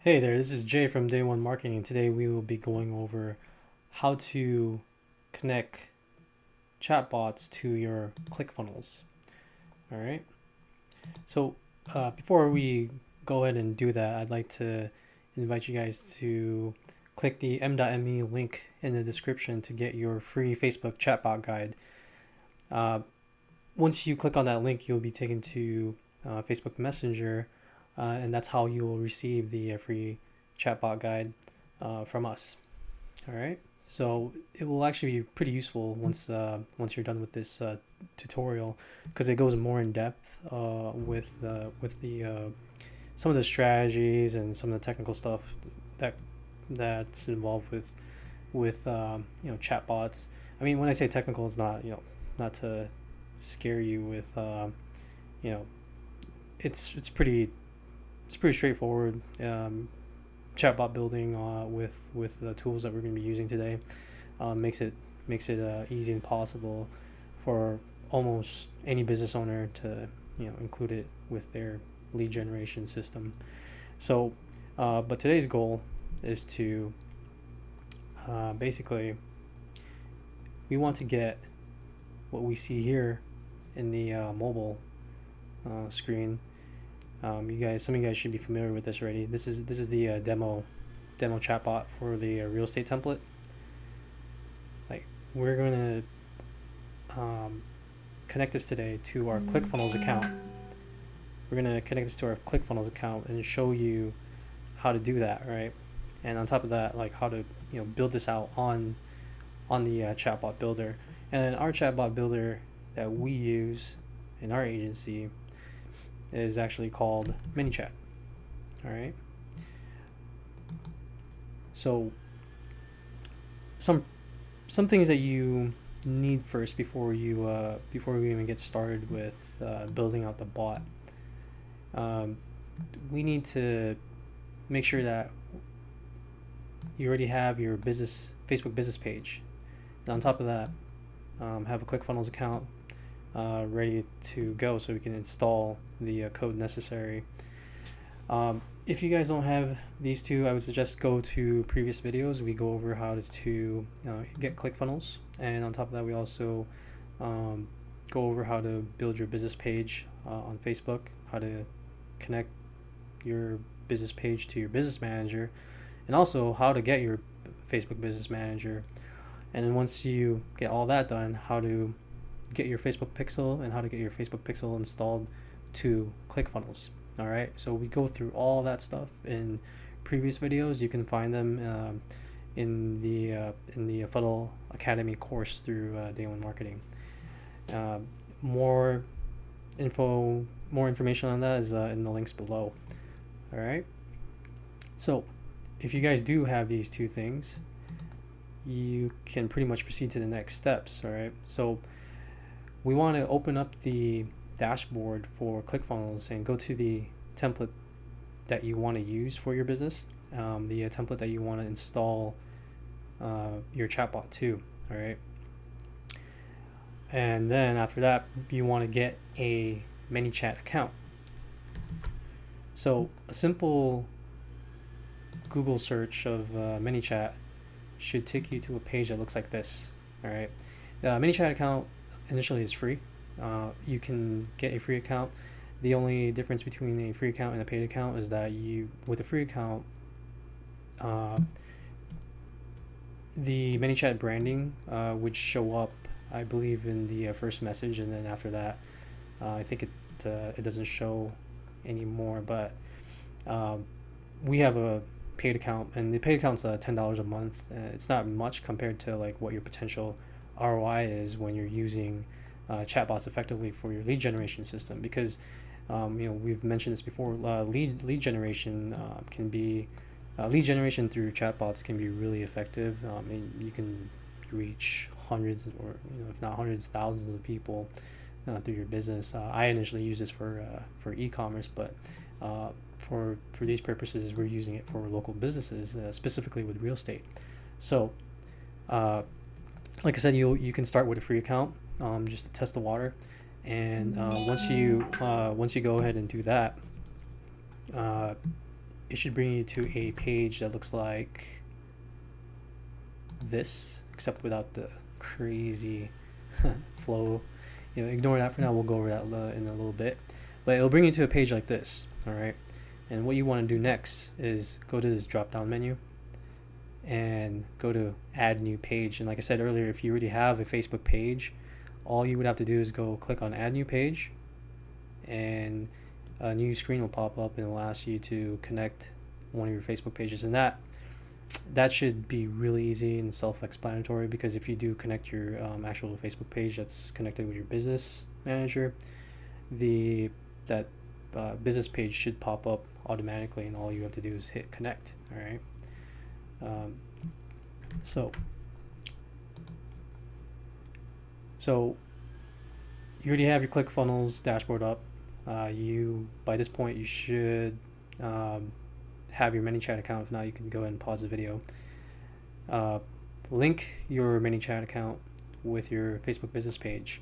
Hey there, this is Jay from Day One Marketing, and today we will be going over how to connect chatbots to your ClickFunnels. All right. So before we go ahead and do that, I'd like to invite you guys to click the m.me link in the description to get your free Facebook chatbot guide. Uh, Once you click on that link, you'll be taken to Facebook Messenger, and that's how you'll receive the free chatbot guide from us. All right. So it will actually be pretty useful once you're done with this tutorial, because it goes more in depth with some of the strategies and some of the technical stuff that that's involved with chatbots. I mean, when I say technical, it's not not to scare you with you know it's pretty straightforward. Chatbot building with the tools that we're going to be using today makes it easy and possible for almost any business owner to include it with their lead generation system. So, but today's goal is to basically we want to get what we see here in the mobile screen. Some of you guys should be familiar with this already. This is the demo chatbot for the real estate template. Like, we're gonna connect this today to our ClickFunnels account. We're gonna connect this to our ClickFunnels account and show you how to do that, right? And on top of that, like how to build this out on the chatbot builder. And our chatbot builder that we use in our agency is actually called Manychat. All right. So some things that you need first before we even get started with building out the bot. We need to make sure that you already have your Facebook business page. And on top of that, have a ClickFunnels account ready to go so we can install the code necessary. If you guys don't have these two, I would suggest go to previous videos. We go over how to get ClickFunnels, and on top of that, we also go over how to build your business page on Facebook, how to connect your business page to your business manager, and also how to get your Facebook business manager. And then once you get all that done, how to get your Facebook pixel and how to get your Facebook pixel installed to ClickFunnels. All right, so we go through all that stuff in previous videos. You can find them in the Funnel Academy course through Day One Marketing. Uh, more more information on that is in the links below. All right. So if you guys do have these two things, you can pretty much proceed to the next steps. All right. So we want to open up the dashboard for ClickFunnels and go to the template that you want to use for your business, the template that you want to install your chatbot to. All right. And then after that, you want to get a Manychat account. So a simple Google search of Manychat should take you to a page that looks like this. All right. The Manychat account initially is free. You can get a free account. The only difference between a free account and a paid account is that with a free account, the Manychat branding would show up, I believe, in the first message, and then after that, I think it doesn't show anymore. But we have a paid account, and the paid account's $10 a month. It's not much compared to like what your potential ROI is when you're using chatbots effectively for your lead generation system, because we've mentioned this before. Lead generation can be lead generation through chatbots can be really effective, and you can reach hundreds, or if not hundreds, thousands of people through your business. I initially used this for e-commerce, but for these purposes, we're using it for local businesses, specifically with real estate. So like I said, you can start with a free account just to test the water, and once you go ahead and do that, it should bring you to a page that looks like this, except without the crazy flow. Ignore that for now. We'll go over that in a little bit, but it'll bring you to a page like this. All right, and what you want to do next is go to this drop down menu and go to add new page. And like I said earlier, if you already have a Facebook page, all you would have to do is go click on add new page, and a new screen will pop up and it will ask you to connect one of your Facebook pages. And that should be really easy and self-explanatory, because if you do connect your actual Facebook page that's connected with your business manager, that business page should pop up automatically, and all you have to do is hit connect. All right. So you already have your ClickFunnels dashboard up. By this point you should have your Manychat account. If not, you can go ahead and pause the video. Link your Manychat account with your Facebook business page,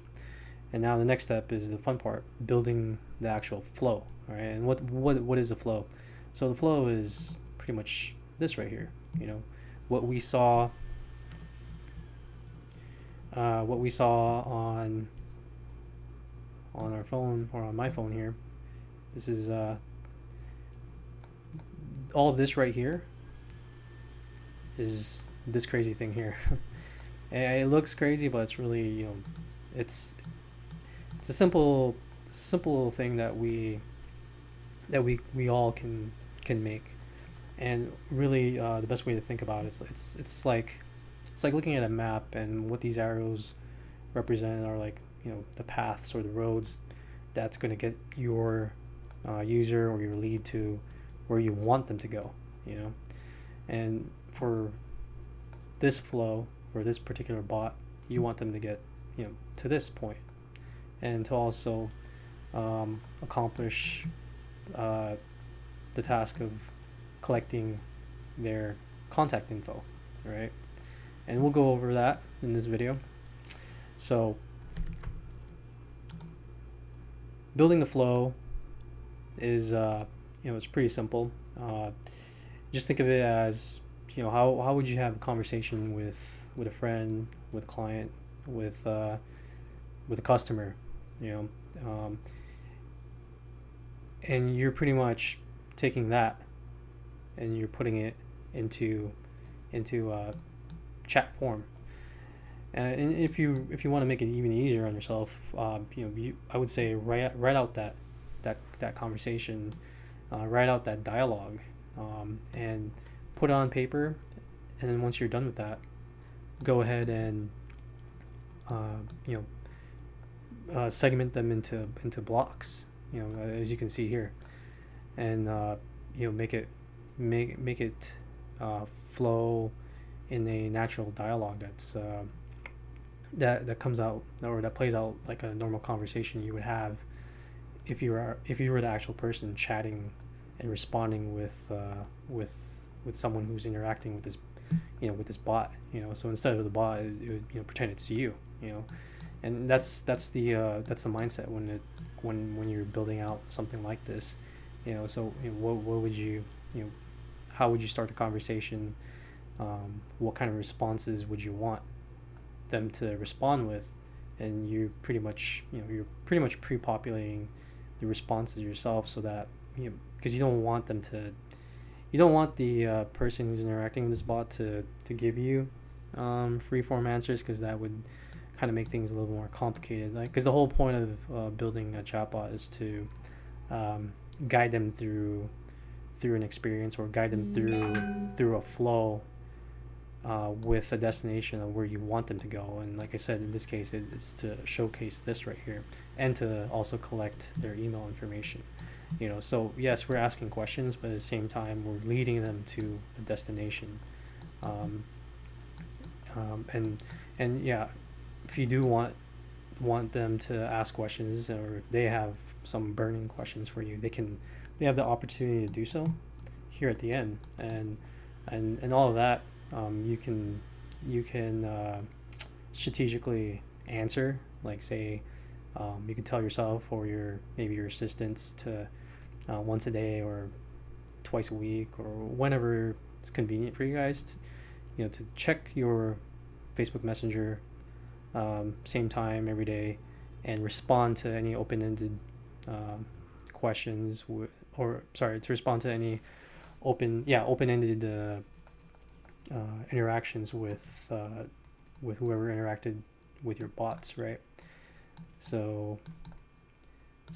and now the next step is the fun part: building the actual flow. All right, and what is the flow? So the flow is pretty much this right here. What we saw on our phone, or on my phone here. This is all this right here is this crazy thing here. It looks crazy, but it's really, it's a simple thing that we all can make. And really, the best way to think about it, it's like looking at a map, and what these arrows represent are like, the paths or the roads that's going to get your user or your lead to where you want them to go. And for this flow, for this particular bot, you want them to get to this point, and to also accomplish the task of collecting their contact info, right? And we'll go over that in this video. So building the flow is it's pretty simple. Just think of it as, how would you have a conversation with a friend, with a client, with a customer, and you're pretty much taking that and you're putting it into chat form. And if you want to make it even easier on yourself, I would say write out that conversation, write out that dialogue, and put it on paper. And then once you're done with that, go ahead and segment them into blocks, as you can see here, and make it flow in a natural dialogue that's that comes out, or that plays out like a normal conversation you would have if you were the actual person chatting and responding with someone who's interacting with this with this bot. So instead of the bot, it would pretend it's you. And that's the mindset when you're building out something like this. So what would you how would you start the conversation? What kind of responses would you want them to respond with? And you pretty much pre-populating the responses yourself, so that because you don't want the person who's interacting with this bot to give you free form answers, because that would kind of make things a little more complicated. Because the whole point of building a chatbot is to guide them through an experience, or guide them through a flow with a destination of where you want them to go. And like I said, in this case, it's to showcase this right here, and to also collect their email information. So yes, we're asking questions, but at the same time, we're leading them to a destination. And yeah, if you do want them to ask questions, or if they have some burning questions for you, they have the opportunity to do so here at the end. And all of that, you can strategically answer, like say, you can tell yourself or maybe your assistants to once a day, or twice a week or whenever it's convenient for you guys to, to check your Facebook Messenger, same time every day, and respond to any open-ended questions or sorry, to respond to any open-ended interactions with whoever interacted with your bots, right? So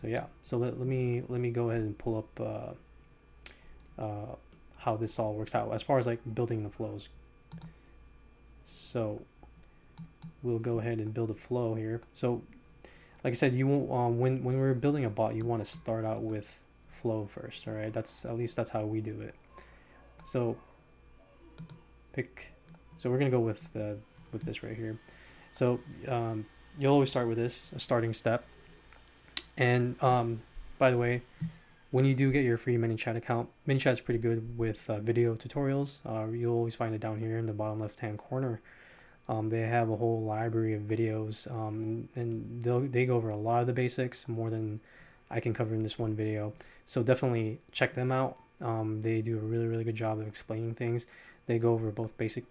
yeah, so let me go ahead and pull up how this all works out as far as like building the flows. So we'll go ahead and build a flow here. So like I said, you won't when we're building a bot, you want to start out with flow first. All right, that's how we do it. So so we're gonna go with this right here. So you'll always start with this, a starting step. And by the way, when you do get your free Manychat account, Manychat is pretty good with video tutorials. You'll always find it down here in the bottom left-hand corner. They have a whole library of videos, and they go over a lot of the basics, more than I can cover in this one video. So definitely check them out. They do a really good job of explaining things. They go over both basic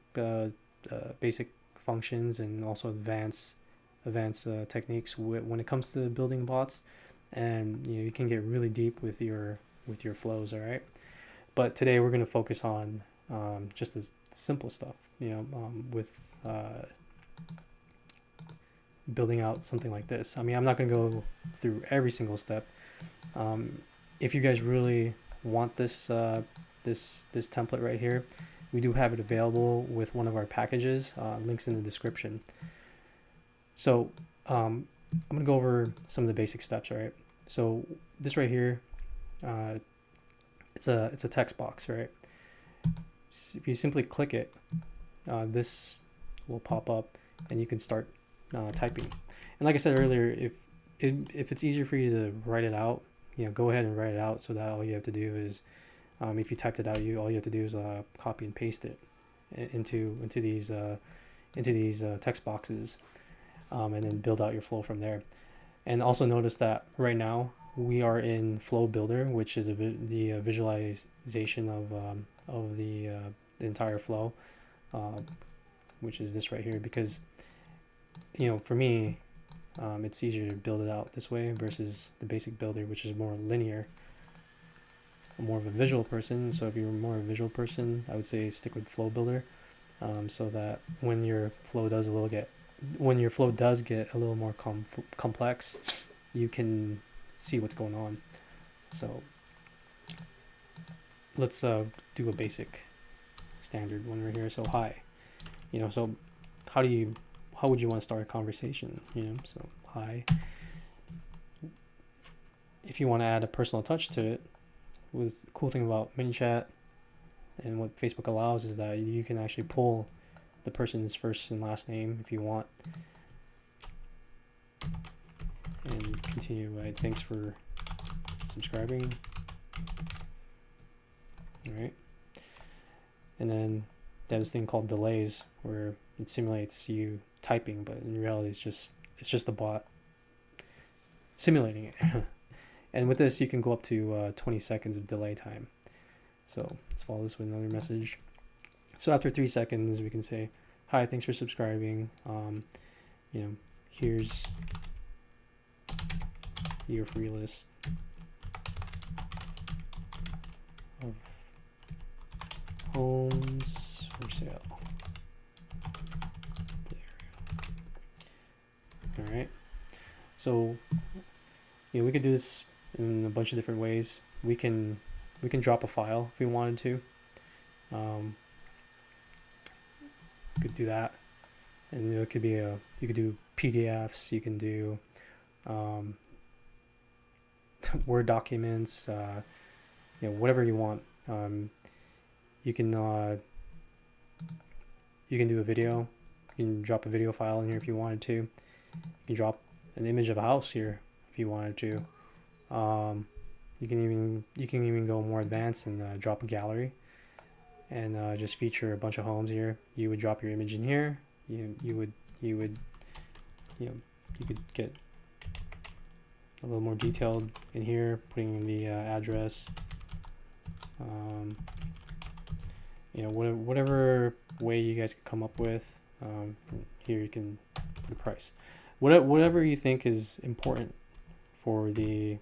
functions and also advanced techniques when it comes to building bots, and you can get really deep with your flows. All right, but today we're going to focus on just the simple stuff, with building out something like this. I mean, I'm not going to go through every single step. If you guys really want this template right here, we do have it available with one of our packages. Links in the description. So I'm going to go over some of the basic steps. All right, so this right here, it's a text box, right? If you simply click it, this will pop up and you can start typing. And like I said earlier, if it's easier for you to write it out, go ahead and write it out, so that all you have to do is, if you typed it out, all you have to do is copy and paste it into these text boxes, and then build out your flow from there. And also notice that right now we are in Flow Builder, which is the visualization of the entire flow, which is this right here, because for me, it's easier to build it out this way versus the basic builder, which is more linear. I'm more of a visual person, so if you're more of a visual person, I would say stick with Flow Builder, so that when your flow does get a little more complex, you can see what's going on. So let's do a basic standard one right here. So hi, so how would you want to start a conversation? So hi. If you want to add a personal touch to it, the cool thing about Manychat and what Facebook allows is that you can actually pull the person's first and last name if you want, and continue by thanks for subscribing. All right, and then there's this thing called delays, where it simulates you typing, but in reality it's just the bot simulating it. And with this, you can go up to 20 seconds of delay time. So let's follow this with another message. So after 3 seconds, we can say, hi, thanks for subscribing. Here's your free list of homes for sale. There. All right. So we could do this in a bunch of different ways. We can drop a file if we wanted to. Could do that, and it could be you could do PDFs. You can do Word documents. Whatever you want. You can do a video. You can drop a video file in here if you wanted to. You can drop an image of a house here if you wanted to. You can even go more advanced and drop a gallery, and just feature a bunch of homes here. You would drop your image in here. You could get a little more detailed in here, putting in the address, You know, whatever way you guys can come up with. Here you can put a price. Whatever you think is important for the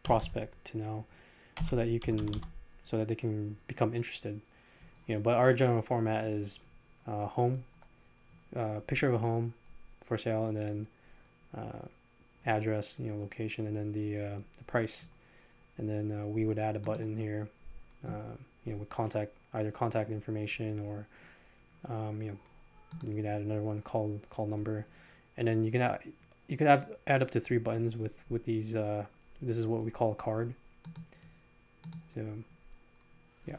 prospect to know, so that they can become interested. You know, but our general format is home, picture of a home for sale, and then address, you know, location, and then the price, and then we would add a button here, you know, with either contact information, or you know, you could add another one, call number, and then you could add up to 3 buttons with these. This is what we call a card. So yeah,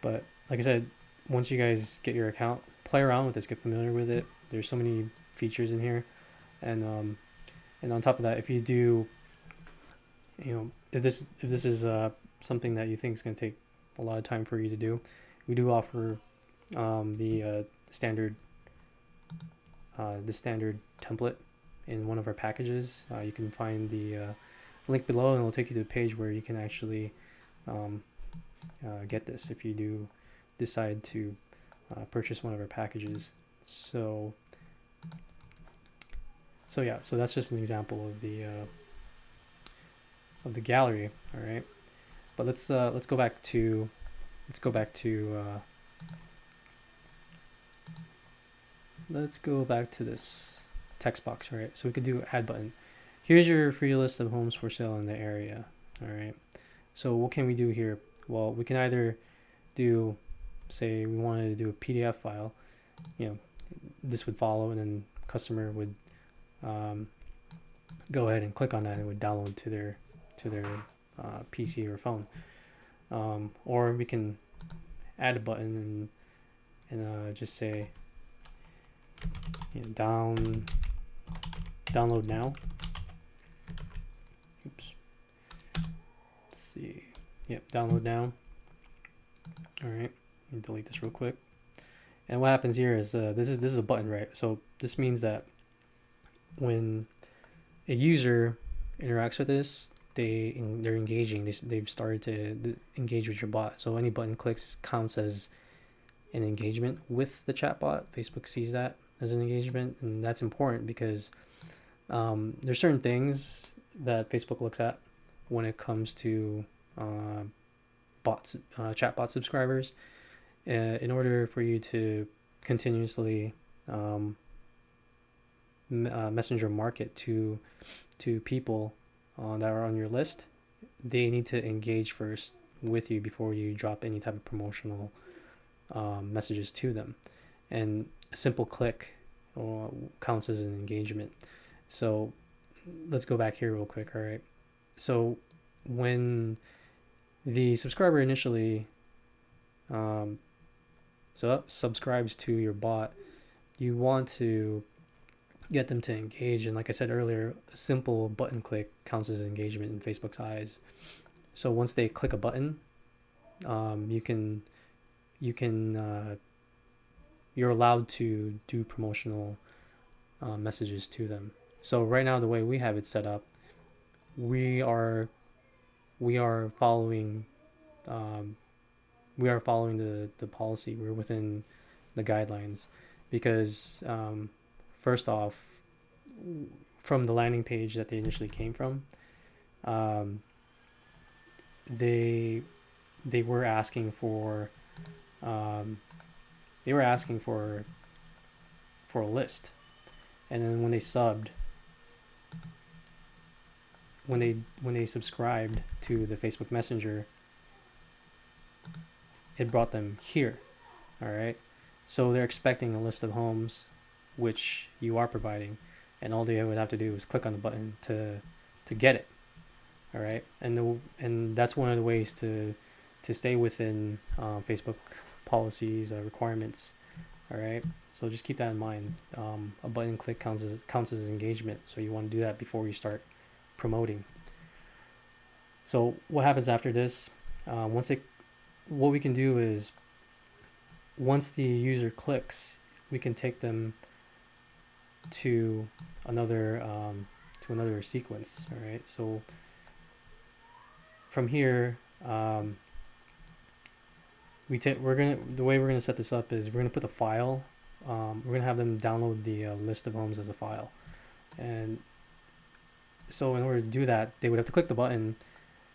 but like I said, once you guys get your account, play around with this, get familiar with it. There's so many features in here, and on top of that, if you do, you know, if this is something that you think is going to take a lot of time for you to do, we do offer the standard template in one of our packages. You can find the link below, and it'll take you to the page where you can actually get this if you do decide to purchase one of our packages. So yeah, so that's just an example of the gallery. All right, but let's go back to this text box. All right, so we could do add button. Here's your free list of homes for sale in the area. All right, so what can we do here? Well, we can either do, say we wanted to do a PDF file, you know, this would follow, and then customer would go ahead and click on that, and it would download to their PC or phone. Or we can add a button and just say, you know, download now. Oops. Let's see. Yep, download now. All right, let me delete this real quick. And what happens here is this is a button, right? So this means that when a user interacts with this, they're engaging. They've started to engage with your bot. So any button clicks counts as an engagement with the chatbot. Facebook sees that as an engagement, and that's important because there's certain things that Facebook looks at when it comes to chatbot subscribers. In order for you to continuously messenger market to people that are on your list, they need to engage first with you before you drop any type of promotional messages to them. And a simple click counts as an engagement. So let's go back here real quick. All right, so when the subscriber initially subscribes to your bot, you want to get them to engage. And like I said earlier, a simple button click counts as engagement in Facebook's eyes. So once they click a button, you're allowed to do promotional messages to them. So right now, the way we have it set up, we are following the policy. We're within the guidelines because first off, from the landing page that they initially came from, they were asking for a list, and then when they subscribed to the Facebook Messenger, it brought them here. All right, so they're expecting a list of homes, which you are providing, and all they would have to do is click on the button to get it. All right, and that's one of the ways to stay within Facebook policies, requirements. All right, so just keep that in mind. A button click counts as engagement, so you want to do that before you start promoting. So what happens after this? What we can do is, once the user clicks, we can take them to another sequence. All right, so from here, the way we're gonna set this up is we're gonna put the file. We're gonna have them download the list of homes as a file, and so in order to do that, they would have to click the button,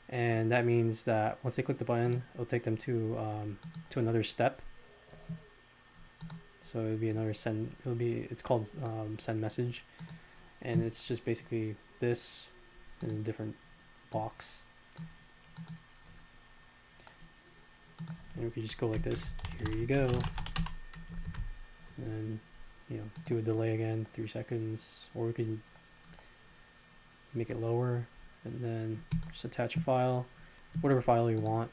and that means that once they click the button, it'll take them to another step. So it'll be another send. It's called send message, and it's just basically this in a different box. And we could just go like this. Here you go. And do a delay again, 3 seconds, or we could make it lower and then just attach a file, whatever file you want.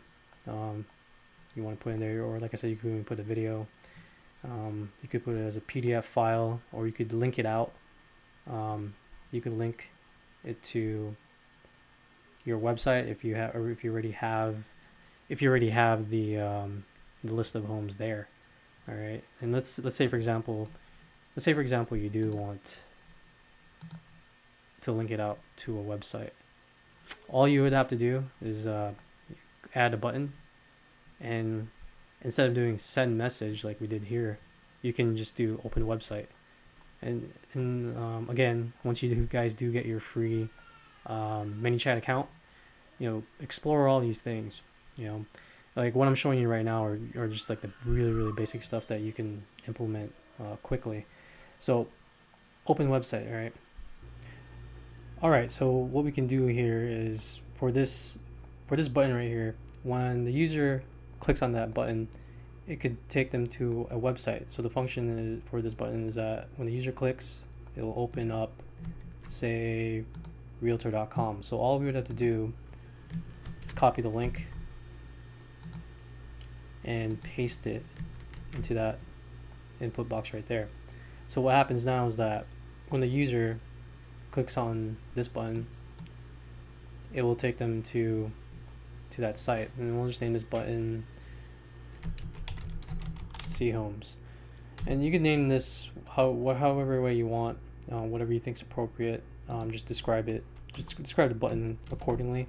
You want to put in there, or like I said, you could even put a video. You could put it as a PDF file, or you could link it out. You could link it to your website if you have, or if you already have the list of homes there. All right, and let's say for example, you do want to link it out to a website. All you would have to do is add a button, and instead of doing send message like we did here, you can just do open website. And again, once you guys do get your free Manychat account, explore all these things. Like what I'm showing you right now are just like the really basic stuff that you can implement quickly. So open website, right? All right, so what we can do here is for this button right here, when the user clicks on that button, it could take them to a website. So the function for this button is that when the user clicks, it will open up, say, realtor.com. So all we would have to do is copy the link and paste it into that input box right there. So what happens now is that when the user clicks on this button, it will take them to that site, and we'll just name this button See Homes. And you can name this however way you want, whatever you think is appropriate. Just describe the button accordingly.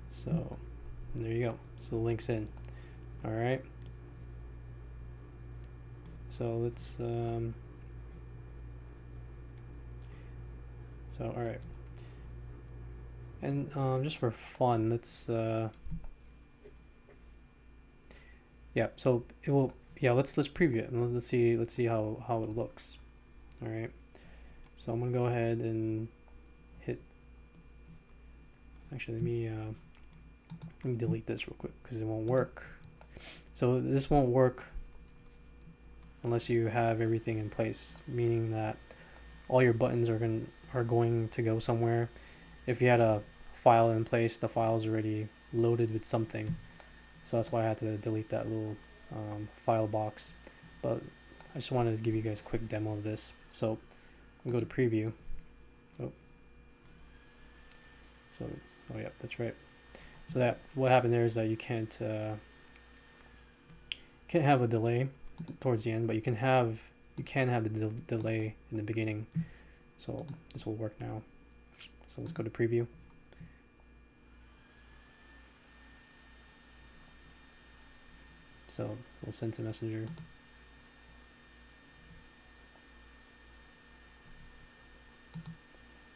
So there you go. So the link's in. All right. So let's all right. And just for fun, let's yeah. So it will. Yeah. Let's preview it and let's see how it looks. All right. So I'm gonna go ahead and hit. Actually, let me delete this real quick because it won't work. So this won't work unless you have everything in place, meaning that all your buttons are going to go somewhere. If you had a file in place, the file's already loaded with something. So that's why I had to delete that little file box. But I just wanted to give you guys a quick demo of this. So I'll go to preview. Oh yeah, that's right. So that what happened there is that you can't have a delay towards the end, but you can have the delay in the beginning. So this will work now. So let's go to preview. So we'll send to Messenger.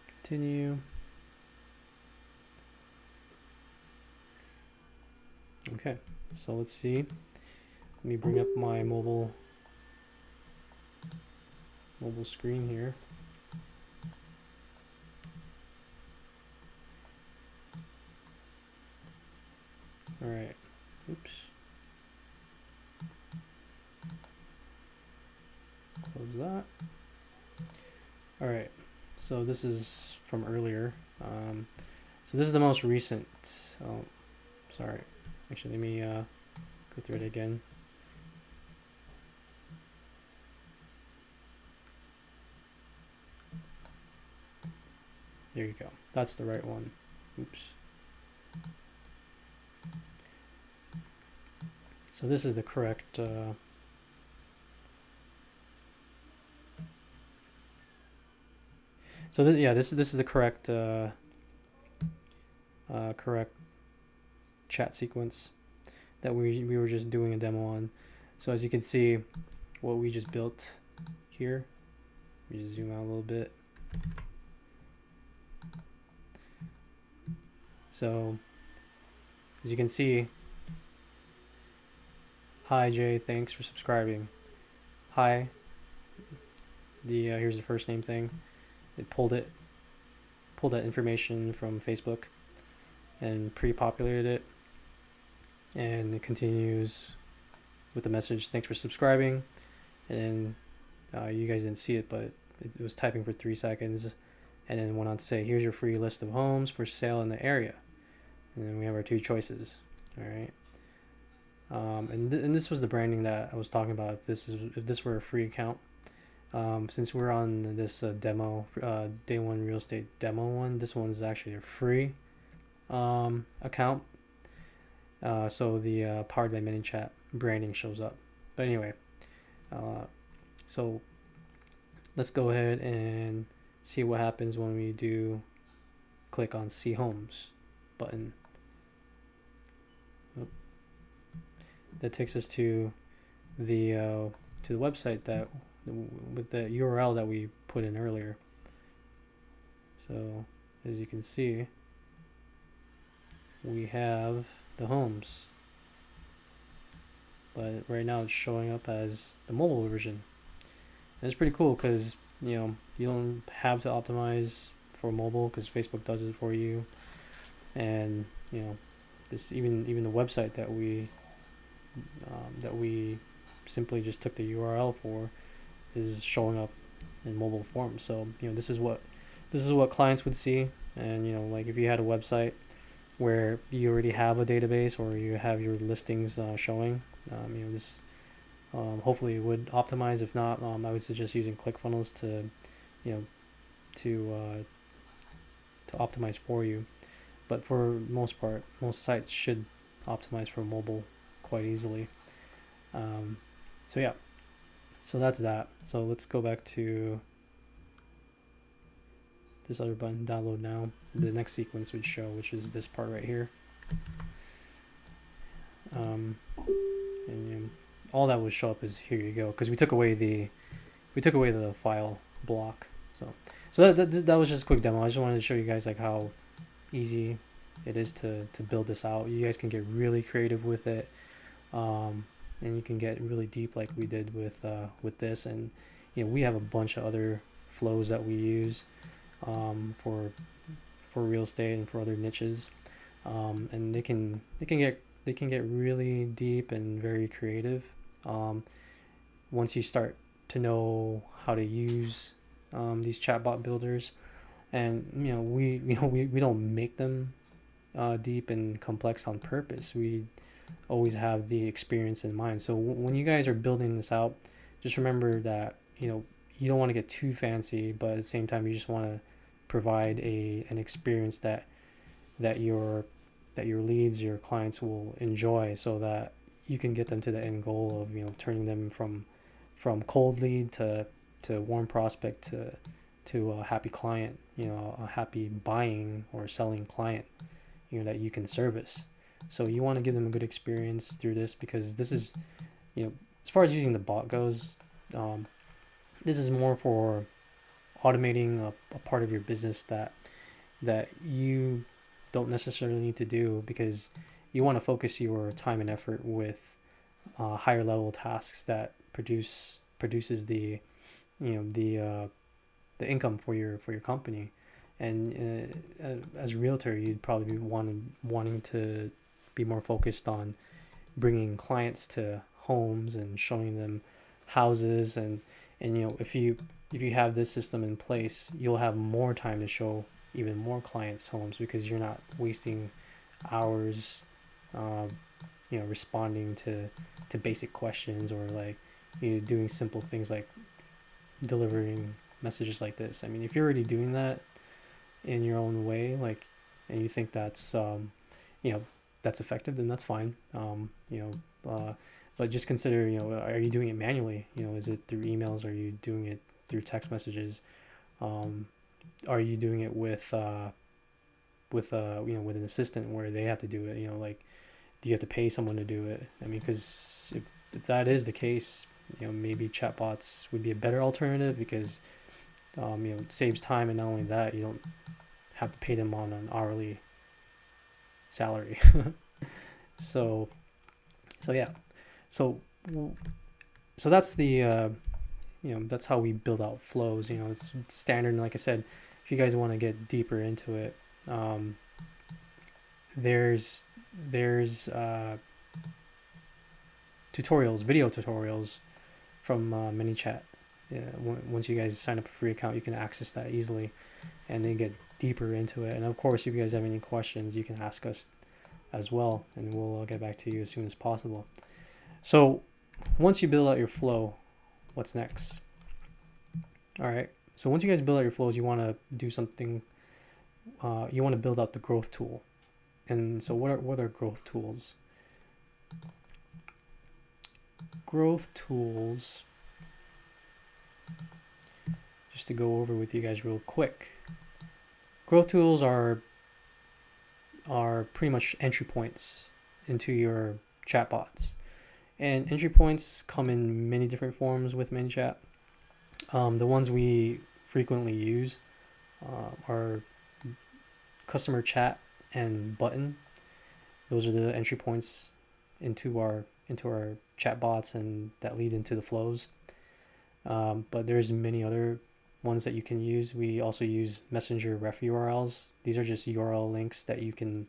Continue. Okay, so let's see. Let me bring up my mobile screen here. All right. Oops. Close that. All right. So this is from earlier. So this is the most recent. Oh, sorry. Actually, let me go through it again. There you go. That's the right one. Oops. So this is the correct So yeah, this is the correct correct chat sequence that we were just doing a demo on. So as you can see, what we just built here. Let me just zoom out a little bit. So as you can see, hi Jay, thanks for subscribing. Hi. The here's the first name thing. It pulled that information from Facebook and pre-populated it, and it continues with the message, thanks for subscribing. And you guys didn't see it, but it was typing for 3 seconds, and then went on to say, here's your free list of homes for sale in the area. And then we have our 2 choices. All right. And this was the branding that I was talking about. If this were a free account, since we're on this demo, day 1 real estate demo one, this one is actually a free account. So the powered by Manychat branding shows up. But anyway, so let's go ahead and see what happens when we do click on See Homes button. That takes us to the website that with the URL that we put in earlier. So as you can see, we have the homes, but right now it's showing up as the mobile version. And it's pretty cool because you don't have to optimize for mobile because Facebook does it for you. And this even the website that we simply just took the URL for is showing up in mobile form. So this is what clients would see. And like if you had a website where you already have a database or you have your listings showing, this hopefully would optimize. If not, I would suggest using Clickfunnels to to optimize for you. But for most part, most sites should optimize for mobile quite easily. So yeah, so that's that. So let's go back to this other button, download now. The next sequence would show, which is this part right here. And all that would show up is here you go, because we took away the file block. So that was just a quick demo. I just wanted to show you guys like how easy it is to build this out. You guys can get really creative with it, and you can get really deep like we did with this. And we have a bunch of other flows that we use for real estate and for other niches, and they can get really deep and very creative once you start to know how to use these chatbot builders. And we don't make them deep and complex on purpose. We always have the experience in mind. So when you guys are building this out, just remember that you don't want to get too fancy, but at the same time you just want to provide an experience that your leads, your clients will enjoy, so that you can get them to the end goal of turning them from cold lead to warm prospect to a happy client, a happy buying or selling client that you can service. So you want to give them a good experience through this, because this is as far as using the bot goes, this is more for automating a part of your business that you don't necessarily need to do, because you want to focus your time and effort with higher level tasks that produces the the income for your company. And as a realtor, you'd probably be wanting to be more focused on bringing clients to homes and showing them houses. And if you have this system in place, you'll have more time to show even more clients homes, because you're not wasting hours responding to basic questions, or like doing simple things like delivering messages like this. I mean, if you're already doing that in your own way, like, and you think that's that's effective, then that's fine. But just consider, are you doing it manually? Is it through emails? Are you doing it through text messages? are you doing it with with an assistant where they have to do it? Like, do you have to pay someone to do it? I mean, because if that is the case, maybe chatbots would be a better alternative, because it saves time, and not only that, you don't have to pay them on an hourly salary. so so yeah, so so that's the that's how we build out flows. It's standard, and like I said, if you guys want to get deeper into it, um, there's tutorials, video tutorials from Manychat. Yeah, once you guys sign up a free account, you can access that easily and then get deeper into it. And of course, if you guys have any questions, you can ask us as well, and we'll get back to you as soon as possible. So once you build out your flow, what's next? All right, so once you guys build out your flows, you want to do something. You want to build out the growth tool. And so what are growth tools? Growth tools, just to go over with you guys real quick, growth tools are pretty much entry points into your chatbots. And entry points come in many different forms with Manychat. The ones we frequently use are customer chat and button. Those are the entry points into our chatbots, and that lead into the flows. But there's many other ones that you can use. We also use messenger ref URLs. These are just URL links that you can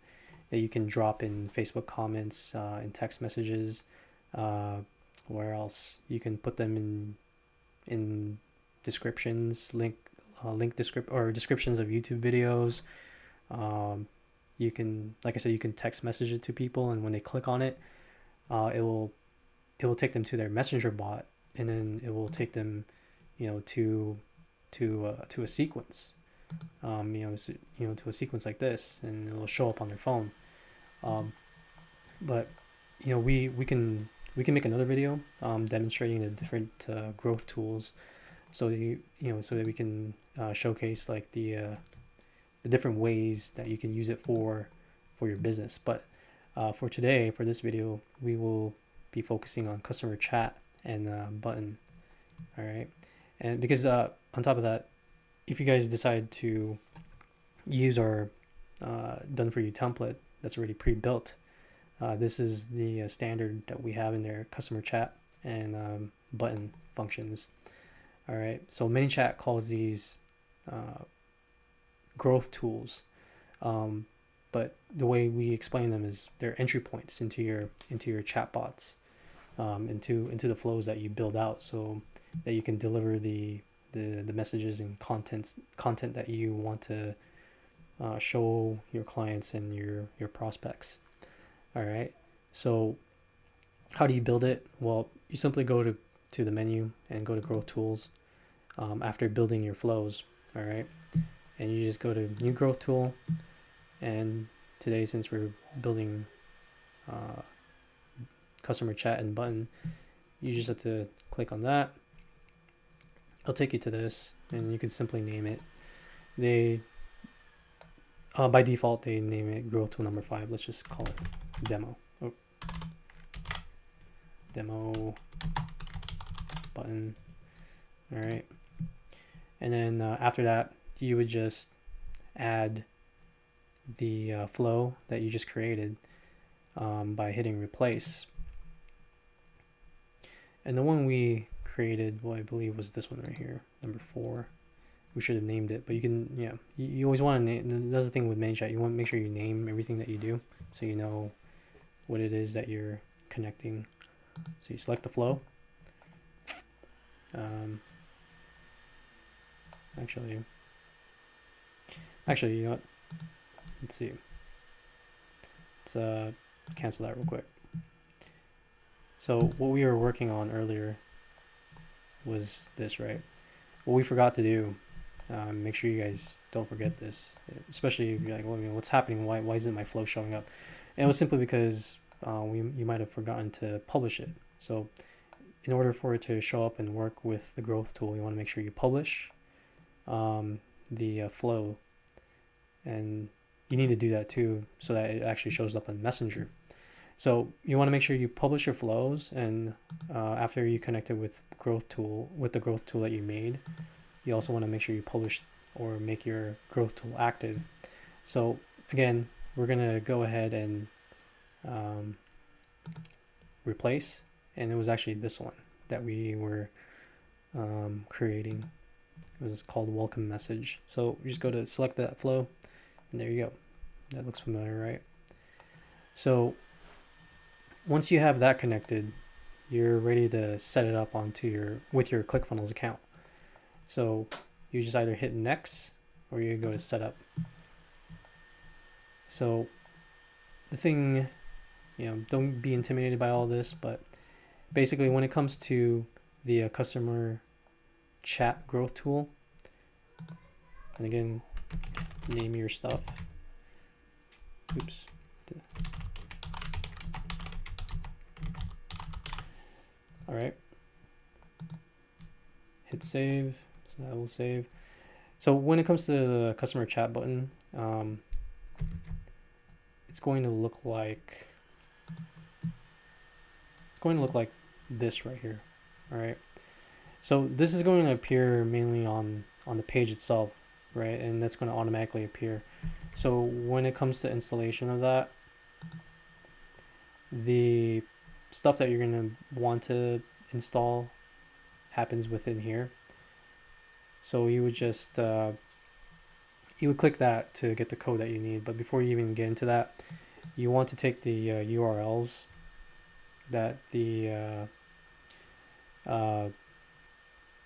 drop in Facebook comments, in text messages. Where else? You can put them in descriptions, descriptions of YouTube videos. You can, like I said, you can text message it to people, and when they click on it, it will take them to their messenger bot, and then it will take them, to a sequence, to a sequence like this, and it will show up on their phone. But we can make another video demonstrating the different growth tools, so that so that we can showcase like the different ways that you can use it for your business. But for today, for this video, we will be focusing on customer chat and button. All right, and because on top of that, if you guys decide to use our done for you template that's already pre-built, this is the standard that we have in there: customer chat and button functions. All right, so Manychat calls these growth tools, but the way we explain them is they're entry points into your chatbots, into the flows that you build out, so that you can deliver the messages and content that you want to show your clients and your prospects. All right, so how do you build it? Well, you simply go to the menu and go to growth tools after building your flows. All right, and you just go to new growth tool, and today, since we're building customer chat and button, you just have to click on that. It'll take you to this, and you can simply name it. They by default they name it growth tool number 5. Let's just call it demo. Demo button. All right, and then after that, you would just add the flow that you just created by hitting replace. And the one we created, well, I believe was this one right here, number 4. We should have named it, but you can, you always want to name. That's the thing with Manychat. You want to make sure you name everything that you do, so you know what it is that you're connecting. So you select the flow. Actually, you know what? Let's see. Let's cancel that real quick. So what we were working on earlier was this, right? What we forgot to do, make sure you guys don't forget this, especially if you're like, well, what's happening? Why isn't my flow showing up? And it was simply because you might have forgotten to publish it. So in order for it to show up and work with the growth tool, you want to make sure you publish. the flow, and you need to do that too so that it actually shows up in Messenger. So you want to make sure you publish your flows, and after you connect it with the growth tool that you made, you also want to make sure you publish or make your growth tool active. So again, we're gonna go ahead and replace, and it was actually this one that we were creating. It was called welcome message. So you just go to select that flow, and there you go. That looks familiar, right? So once you have that connected, you're ready to set it up with your Clickfunnels account. So you just either hit next or you go to setup. So the thing, don't be intimidated by all this, but basically when it comes to the customer chat growth tool, and again, name your stuff. Oops. All right. Hit save. So that will save. So when it comes to the customer chat button, it's going to look like this right here. All right. So this is going to appear mainly on the page itself, right? And that's going to automatically appear. So when it comes to installation of that, the stuff that you're going to want to install happens within here. So you would just you would click that to get the code that you need. But before you even get into that, you want to take the URLs that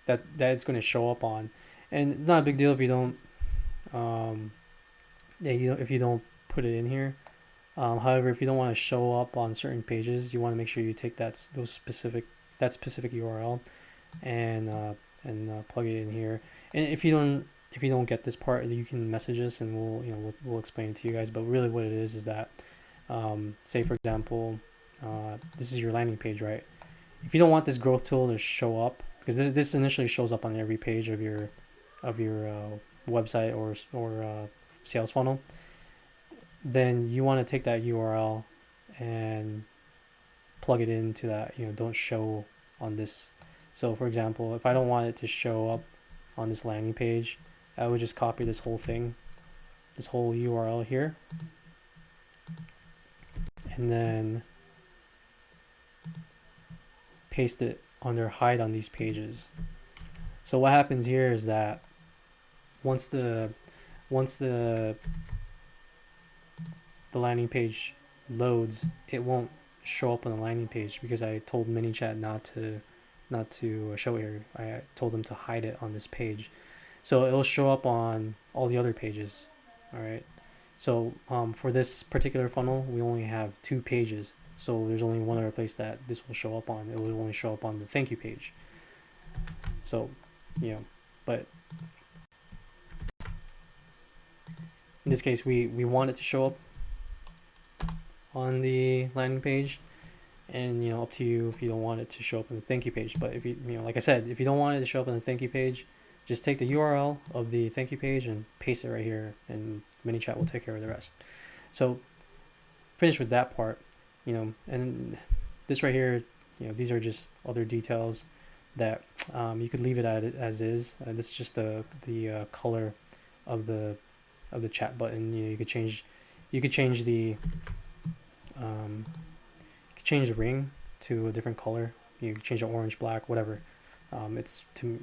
that it's going to show up on, and not a big deal if you don't if you don't put it in here. However, if you don't want to show up on certain pages, you want to make sure you take that specific URL and plug it in here. And if you don't get this part, you can message us and we'll explain it to you guys. But really, what it is that say for example, this is your landing page, right? If you don't want this growth tool to show up, because this initially shows up on every page of your website or sales funnel, then you want to take that URL and plug it into that, don't show on this. So for example, if I don't want it to show up on this landing page, I would just copy this whole thing, this whole URL here, and then paste it under hide on these pages. So what happens here is that once the landing page loads, it won't show up on the landing page because I told Manychat not to show it here. I told them to hide it on this page. So it'll show up on all the other pages. All right. So for this particular funnel, we only have 2 pages. So there's only one other place that this will show up on. It will only show up on the thank you page. So, but in this case, we want it to show up on the landing page, and up to you if you don't want it to show up on the thank you page. But if you like I said, if you don't want it to show up on the thank you page, just take the URL of the thank you page and paste it right here, and Manychat will take care of the rest. So finish with that part, and this right here, these are just other details that you could leave it as is. This is just the color of the chat button. You could change the ring to a different color. You can change it orange, black, whatever. In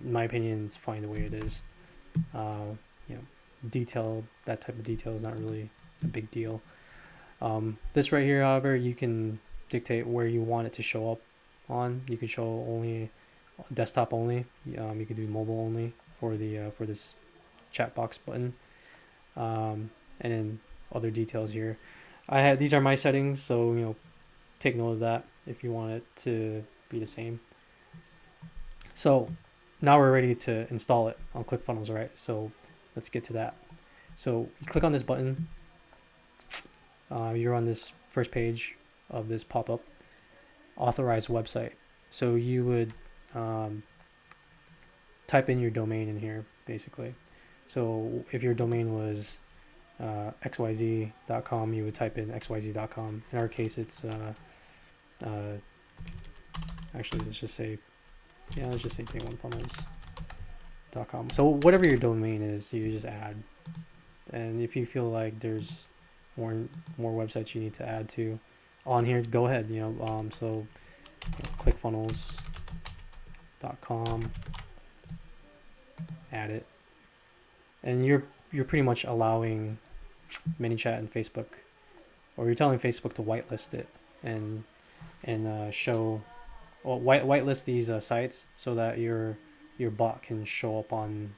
my opinion, it's fine the way it is. That type of detail is not really a big deal. This right here, however, you can dictate where you want it to show up on. You could show only desktop only. You could do mobile only for this chat box button, and then other details here. These are my settings, so take note of that if you want it to be the same. So now we're ready to install it on Clickfunnels, right? So let's get to that. So you click on this button. You're on this first page of this pop-up, authorized website. So you would type in your domain in here, basically. So if your domain was xyz.com, you would type in xyz.com. In our case, it's actually let's just say day1funnels.com. So whatever your domain is, you just add. And if you feel like there's more websites you need to add to on here, go ahead. Clickfunnels.com, add it, and you're pretty much allowing Manychat and Facebook, or you're telling Facebook to whitelist it and show, well, whitelist these sites so that your bot can show up on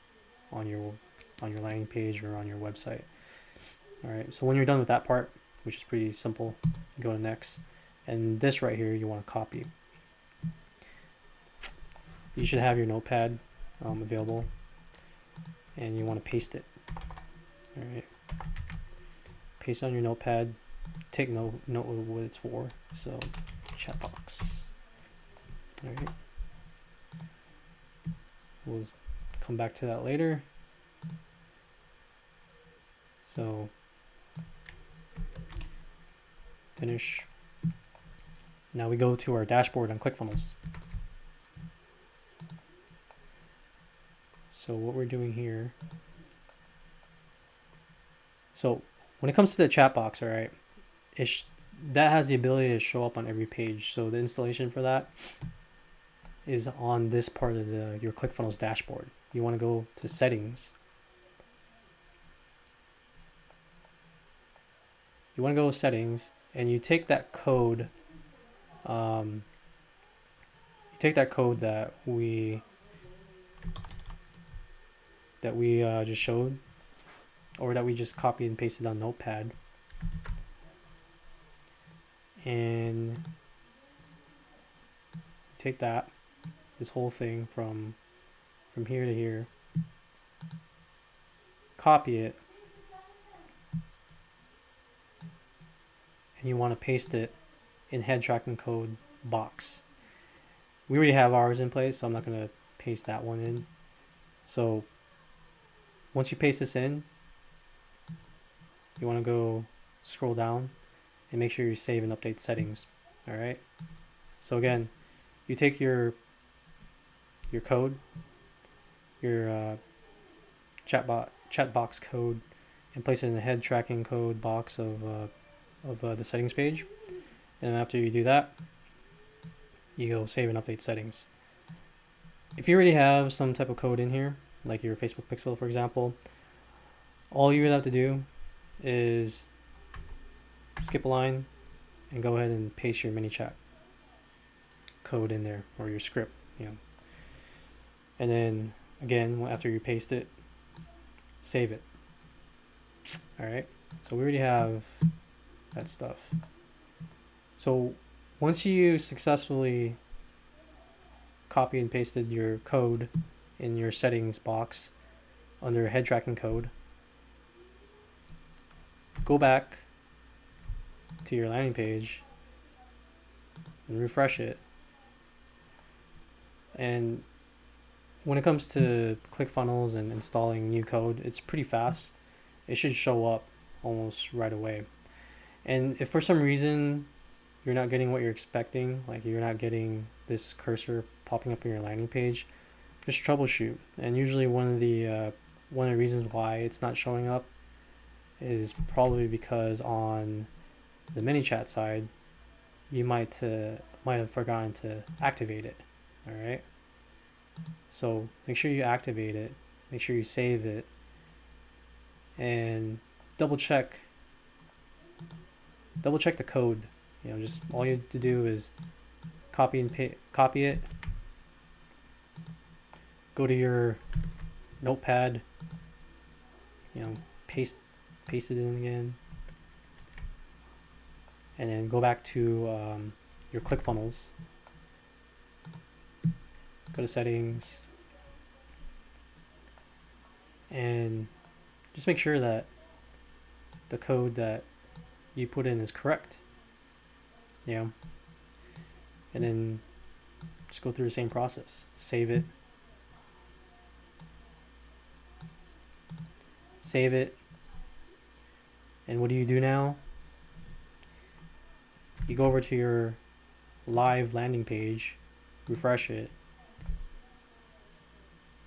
your landing page or on your website. All right, so when you're done with that part, which is pretty simple, you go to next, and this right here you want to copy. You should have your notepad available, and you want to paste it. All right, paste it on your notepad. Take note of what it's for. So chat box. All right, we'll come back to that later. So finish. Now we go to our dashboard on ClickFunnels. So what we're doing here. So when it comes to the chat box, all right, that has the ability to show up on every page. So the installation for that is on this part of your ClickFunnels dashboard. You want to go to settings. You want to go to settings, and you take that code. You take that code that we just showed, or that we just copied and pasted on Notepad, and take this whole thing from here to here, copy it, and you want to paste it in head tracking code box. We already have ours in place, so I'm not going to paste that one in. So once you paste this in, you want to go scroll down and make sure you save and update settings. All right. So again, you take your code, your chat box code, and place it in the head tracking code box of the settings page. And after you do that, you go save and update settings. If you already have some type of code in here, like your Facebook pixel, for example, all you would have to do is skip a line and go ahead and paste your Manychat code in there, or your script, and then again, after you paste it, save it. All right, so we already have that stuff. So once you successfully copy and pasted your code in your settings box under head tracking code, go back to your landing page and refresh it. And when it comes to ClickFunnels and installing new code, it's pretty fast. It should show up almost right away. And if for some reason you're not getting what you're expecting, like you're not getting this cursor popping up on your landing page, just troubleshoot. And usually one of the reasons why it's not showing up is probably because on the Manychat side, you might have forgotten to activate it. All right. So make sure you activate it. Make sure you save it, and double check the code. Just all you have to do is copy it. Go to your notepad. Paste it in again, and then go back to your ClickFunnels. Go to settings, and just make sure that the code that you put in is correct. And then just go through the same process. Save it. save it. And what do you do now? You go over to your live landing page, refresh it,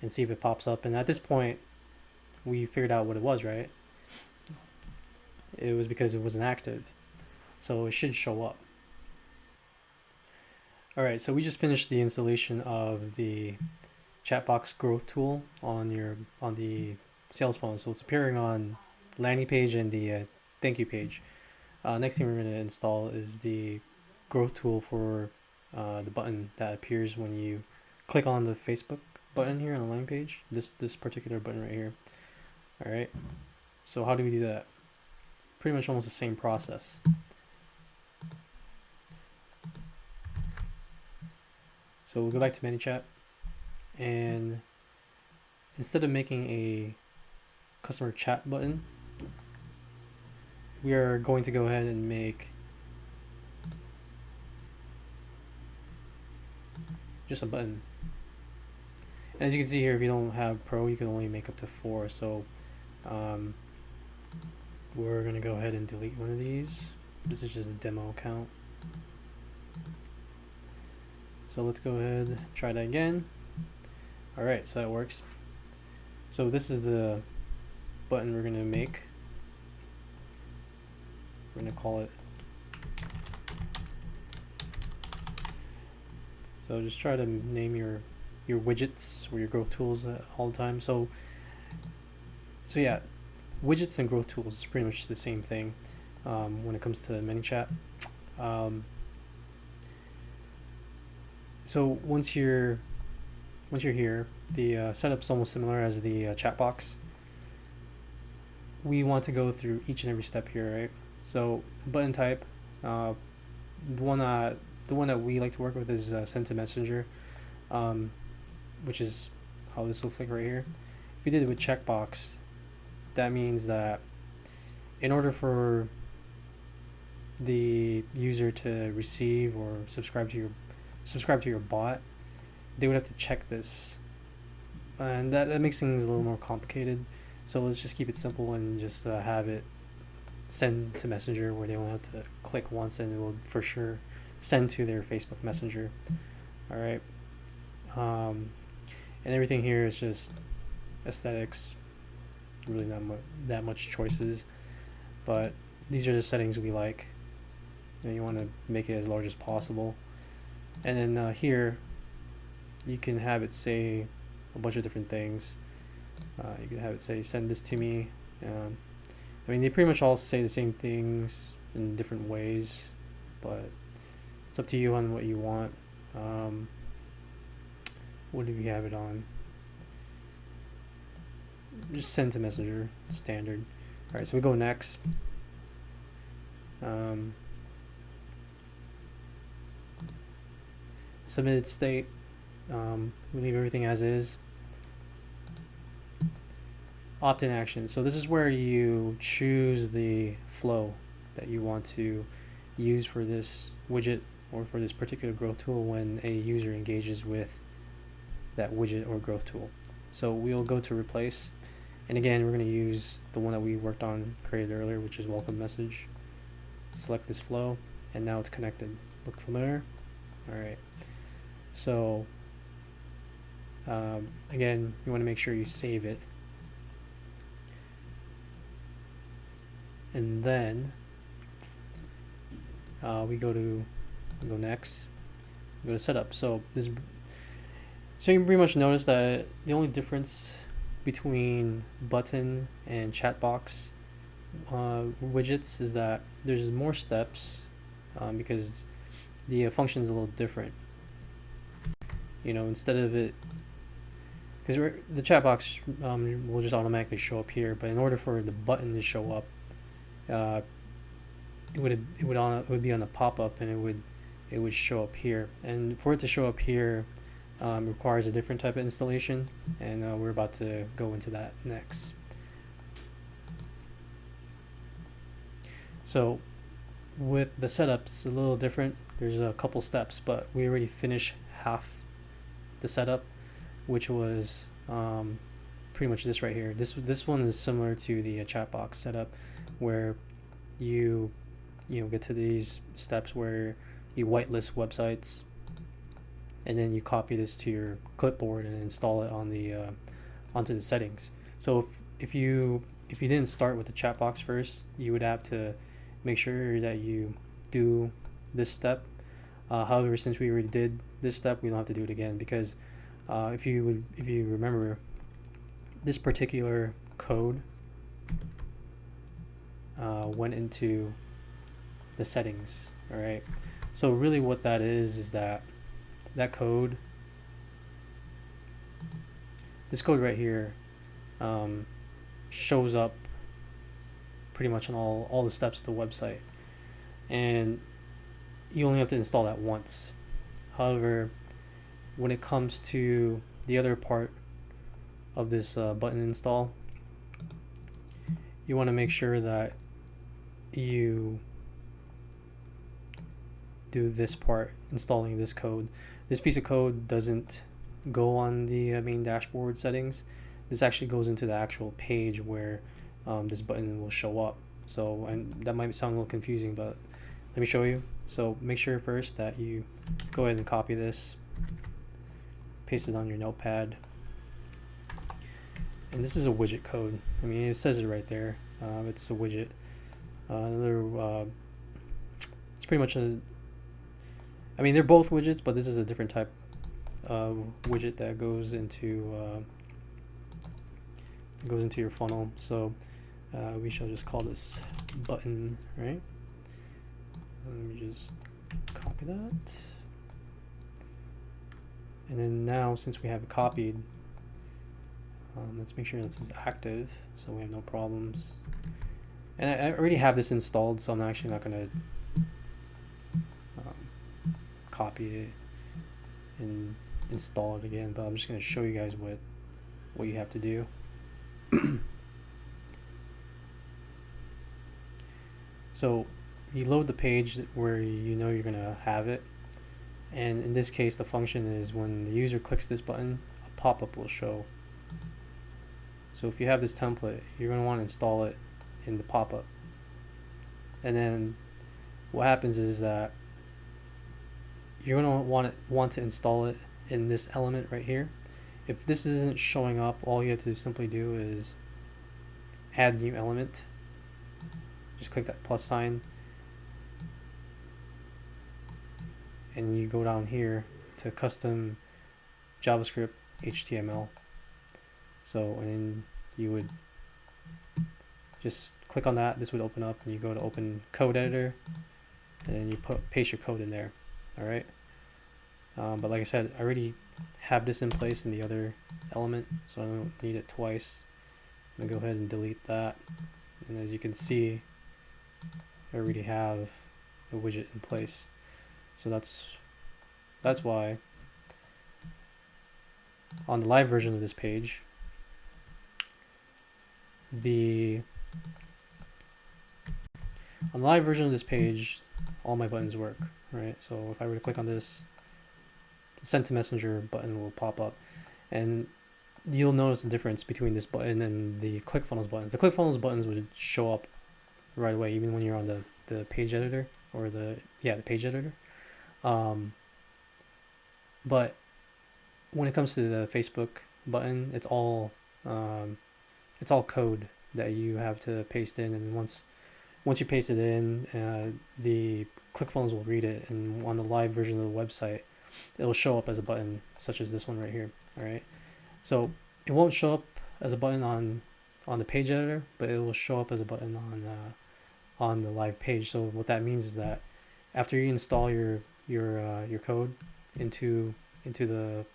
and see if it pops up. And at this point, we figured out what it was, right? It was because it wasn't active. So it should show up. All right, so we just finished the installation of the Chatbox growth tool on the sales funnel. So it's appearing on the landing page and the thank you page. Next thing we're going to install is the growth tool for the button that appears when you click on the Facebook button here on the landing page. This particular button right here. All right. So how do we do that? Pretty much almost the same process. So we'll go back to Manychat, and instead of making a customer chat button, we are going to go ahead and make just a button. As you can see here, if you don't have Pro, you can only make up to 4. So we're going to go ahead and delete one of these. This is just a demo account. So let's go ahead and try that again. All right, so that works. So this is the button we're going to make. We're going to call it. So just try to name your widgets or your growth tools all the time. So yeah, widgets and growth tools is pretty much the same thing when it comes to Manychat. So once you're here, the setup's almost similar as the chat box. We want to go through each and every step here, right? So button type, the one that we like to work with is send to messenger, which is how this looks like right here. If we did it with checkbox, that means that in order for the user to receive or subscribe to your bot, they would have to check this, and that makes things a little more complicated. So let's just keep it simple and just have it send to messenger, where they only have to click once and it will for sure send to their Facebook Messenger. All right, and everything here is just aesthetics, really not that much choices, but these are the settings we like. You want to make it as large as possible. And then here you can have it say a bunch of different things. You can have it say send this to me. I mean, they pretty much all say the same things in different ways, but it's up to you on what you want. What do we have it on? Just send to messenger, standard. All right, so we go next. Submitted state, we leave everything as is. Opt-in action. So this is where you choose the flow that you want to use for this widget or for this particular growth tool when a user engages with that widget or growth tool. So we'll go to replace, and again we're going to use the one that we worked on, created earlier, which is welcome message. Select this flow, and now it's connected. Look familiar? All right. So again, you want to make sure you save it, and then we go next. We go to setup. So you can pretty much notice that the only difference between button and chatbox widgets is that there's more steps because the function is a little different. You know, instead of it, because the chat box will just automatically show up here, but in order for the button to show up, it would be on the pop-up, and it would show up here. And for it to show up here, requires a different type of installation, and we're about to go into that next. So with the setup, it's a little different. There's a couple steps, but we already finished half the setup, which was pretty much this right here. This one is similar to the chat box setup, where you get to these steps where you whitelist websites, and then you copy this to your clipboard and install it on the onto the settings. So if you didn't start with the chat box first, you would have to make sure that you do this step. However, since we already did this step, we don't have to do it again, because if you remember, this particular code went into the settings. All right. So really, what that is that code, this code right here, shows up pretty much on all the steps of the website, and you only have to install that once. However, when it comes to the other part of this button install, you want to make sure that you do this part, installing this code. This piece of code doesn't go on the main dashboard settings. This actually goes into the actual page where this button will show up. So, and that might sound a little confusing, but let me show you. So make sure first that you go ahead and copy this, paste it on your notepad. And this is a widget code. I mean, it says it right there. It's a widget. It's pretty much I mean, they're both widgets, but this is a different type of widget that goes into your funnel. So we shall just call this button, right? Let me just copy that. And then now, since we have it copied, let's make sure this is active so we have no problems. And I already have this installed, so I'm actually not going to copy it and install it again, but I'm just going to show you guys what you have to do. So you load the page where you know you're going to have it, and in this case the function is when the user clicks this button, a pop-up will show. So if you have this template, you're going to want to install it in the pop-up, and then what happens is that you're going to want to install it in this element right here. If this isn't showing up, all you have to simply do is add new element. Just click that plus sign, and you go down here to custom JavaScript HTML. So, and you would just click on that. This would open up, and you go to open code editor, and then you paste your code in there. All right. But like I said, I already have this in place in the other element, so I don't need it twice. I'm gonna go ahead and delete that. And as you can see, I already have a widget in place. So that's why on the live version of this page, all my buttons work, right? So if I were to click on this, the send to messenger button will pop up, and you'll notice the difference between this button and the Clickfunnels buttons. The Clickfunnels buttons would show up right away, even when you're on the page editor, or the page editor. But when it comes to the Facebook button, it's all code that you have to paste in, and once you paste it in, the Clickfunnels will read it, and on the live version of the website, it'll show up as a button, such as this one right here. All right, so it won't show up as a button on the page editor, but it will show up as a button on the live page. So what that means is that after you install your code into the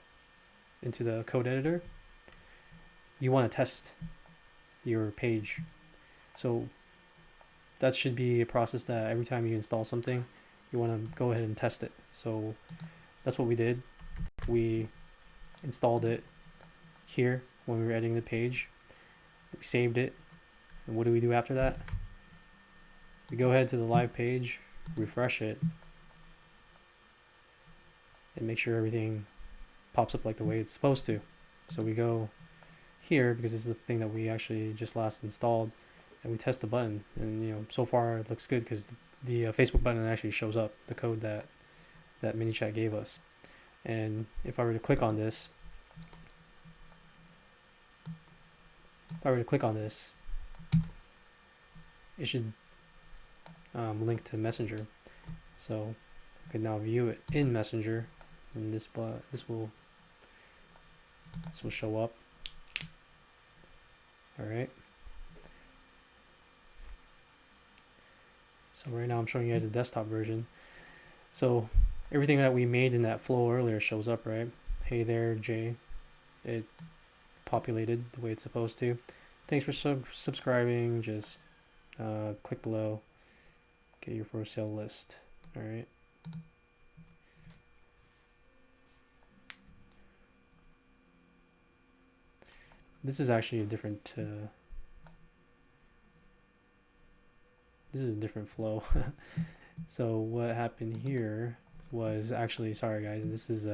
code editor, you want to test your page. So that should be a process that every time you install something, you want to go ahead and test it. So that's what we did. We installed it here when we were editing the page. We saved it. And what do we do after that? We go ahead to the live page, refresh it, and make sure everything pops up like the way it's supposed to. So we go here, because this is the thing that we actually just last installed, and we test the button, and so far it looks good because the Facebook button actually shows up the code that Manychat gave us. And if I were to click on this, it should link to Messenger. So I can now view it in Messenger, and this will show up. All right. So right now I'm showing you guys the desktop version. So everything that we made in that flow earlier shows up, right? Hey there, Jay. It populated the way it's supposed to. Thanks for subscribing. Just click below. Get your for sale list. All right. This is actually a different. This is a different flow. So what happened here was actually, sorry guys, this is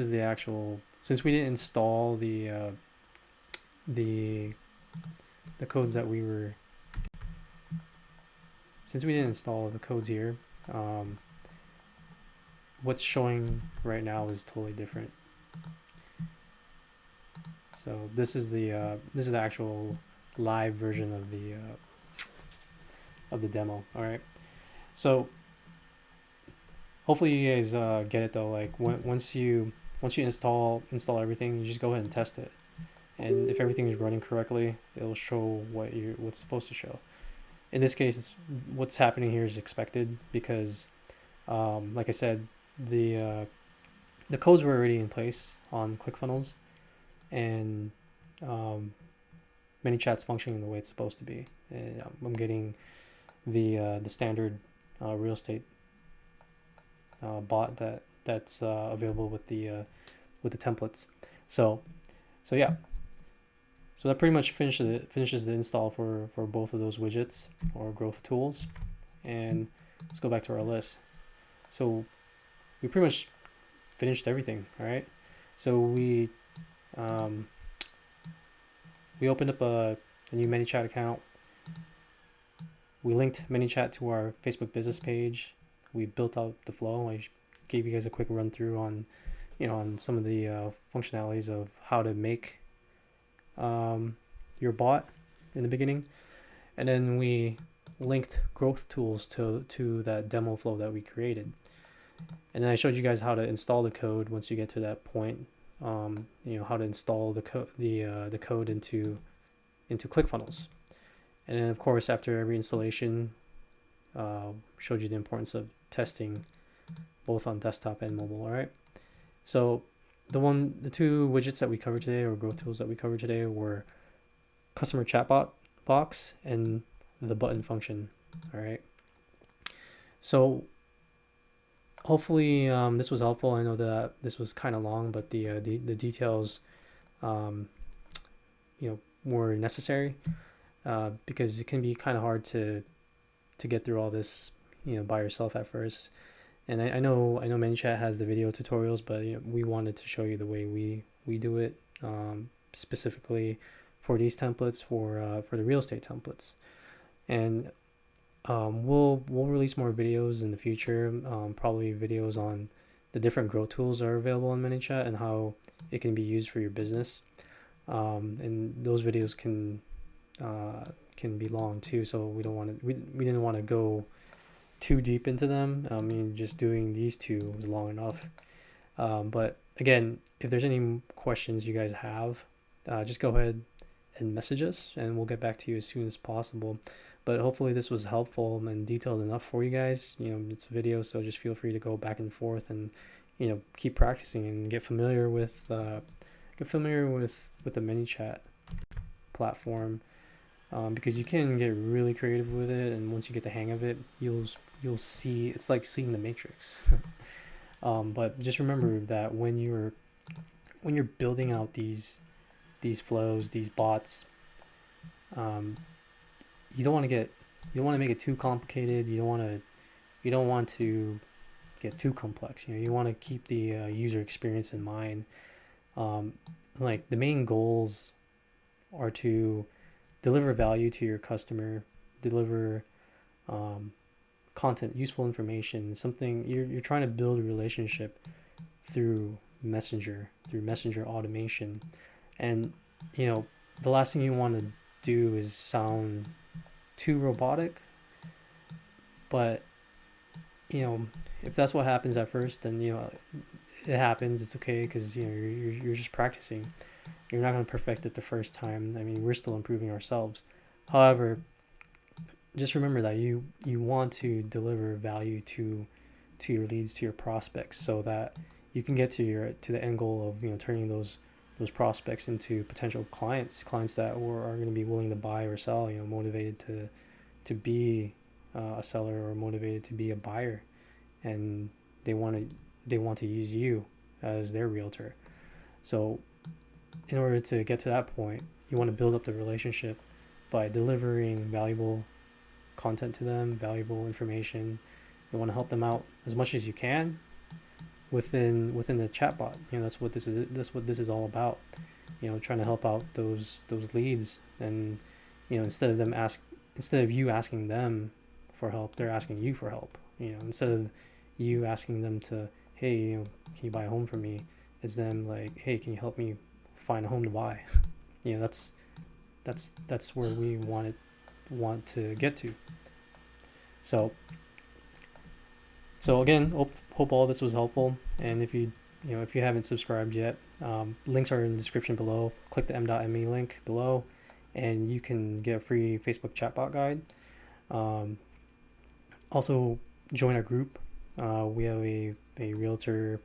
the actual, since we didn't install the codes that we were, since we didn't install the codes here, what's showing right now is totally different. So this is the actual live version of the demo. All right, so hopefully you guys get it though. Like once you install everything, you just go ahead and test it, and if everything is running correctly, it'll show what's supposed to show. In this case, what's happening here is expected because, like I said, the codes were already in place on Clickfunnels, and Manychat's functioning the way it's supposed to be. And I'm getting the standard real estate bot that's available with the templates. So yeah. So that pretty much finishes the install for both of those widgets or growth tools. And let's go back to our list. So we pretty much finished everything. All right. So we opened up a new Manychat account. We linked Manychat to our Facebook business page. We built out the flow. I gave you guys a quick run through on, on some of the functionalities of how to make your bot in the beginning, and then we linked growth tools to that demo flow that we created, and then I showed you guys how to install the code once you get to that point. How to install the code into Clickfunnels, and then of course after every installation, showed you the importance of testing both on desktop and mobile. All right, so the two widgets that we covered today, or growth tools that we covered today, were customer chatbot box and the button function. All right, so hopefully this was helpful. I know that this was kind of long, but the details were necessary because it can be kind of hard to get through all this by yourself at first. And I know Manychat has the video tutorials, but we wanted to show you the way we do it, specifically for these templates, for the real estate templates. And we'll release more videos in the future, probably videos on the different growth tools that are available on Manychat and how it can be used for your business. And those videos can be long too, so we didn't want to go too deep into them. I mean, just doing these two was long enough. But again, if there's any questions you guys have, just go ahead and message us and we'll get back to you as soon as possible. But hopefully this was helpful and detailed enough for you guys. It's a video, so just feel free to go back and forth and keep practicing and get familiar with the Manychat platform, because you can get really creative with it, and once you get the hang of it, you'll see it's like seeing the Matrix. But just remember that when you're building out these flows, these bots, you don't want to make it too complicated. You don't want to get too complex. You want to keep the user experience in mind. Like the main goals are to deliver value to your customer, deliver um, content, useful information, something you're trying to build a relationship through messenger automation. And the last thing you want to do is sound too robotic, but if that's what happens at first, then it happens. It's okay, because you're just practicing. You're not going to perfect it the first time. I mean, we're still improving ourselves. However, just remember that you want to deliver value to your leads, to your prospects, so that you can get to the end goal of turning those prospects into potential clients that are going to be willing to buy or sell, motivated to be a seller, or motivated to be a buyer, and they want to use you as their realtor. So in order to get to that point, you want to build up the relationship by delivering valuable content to them, valuable information. You want to help them out as much as you can within the chatbot. That's what this is. That's what this is all about. Trying to help out those leads, and instead of you asking them for help, they're asking you for help. Instead of you asking them to, hey, can you buy a home for me? It's them like, hey, can you help me find a home to buy? That's where we want to get to. So again, hope all this was helpful. And if you haven't subscribed yet, links are in the description below. Click the m.me link below, and you can get a free Facebook chatbot guide. Also, join our group. We have a realtor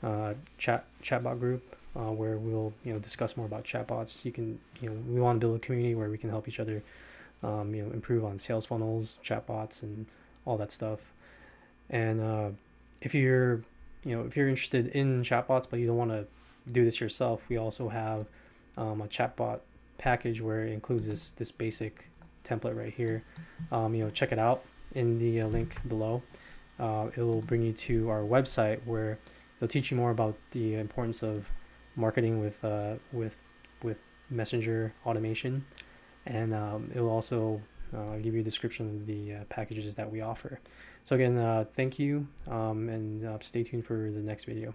chatbot group where we'll discuss more about chatbots. We want to build a community where we can help each other improve on sales funnels, chatbots, and all that stuff. And if you're interested in chatbots but you don't want to do this yourself, we also have a chatbot package where it includes this basic template right here. Check it out in the link below. It will bring you to our website where it'll teach you more about the importance of marketing with messenger automation, and it will also give you a description of the packages that we offer. So again, thank you, and stay tuned for the next video.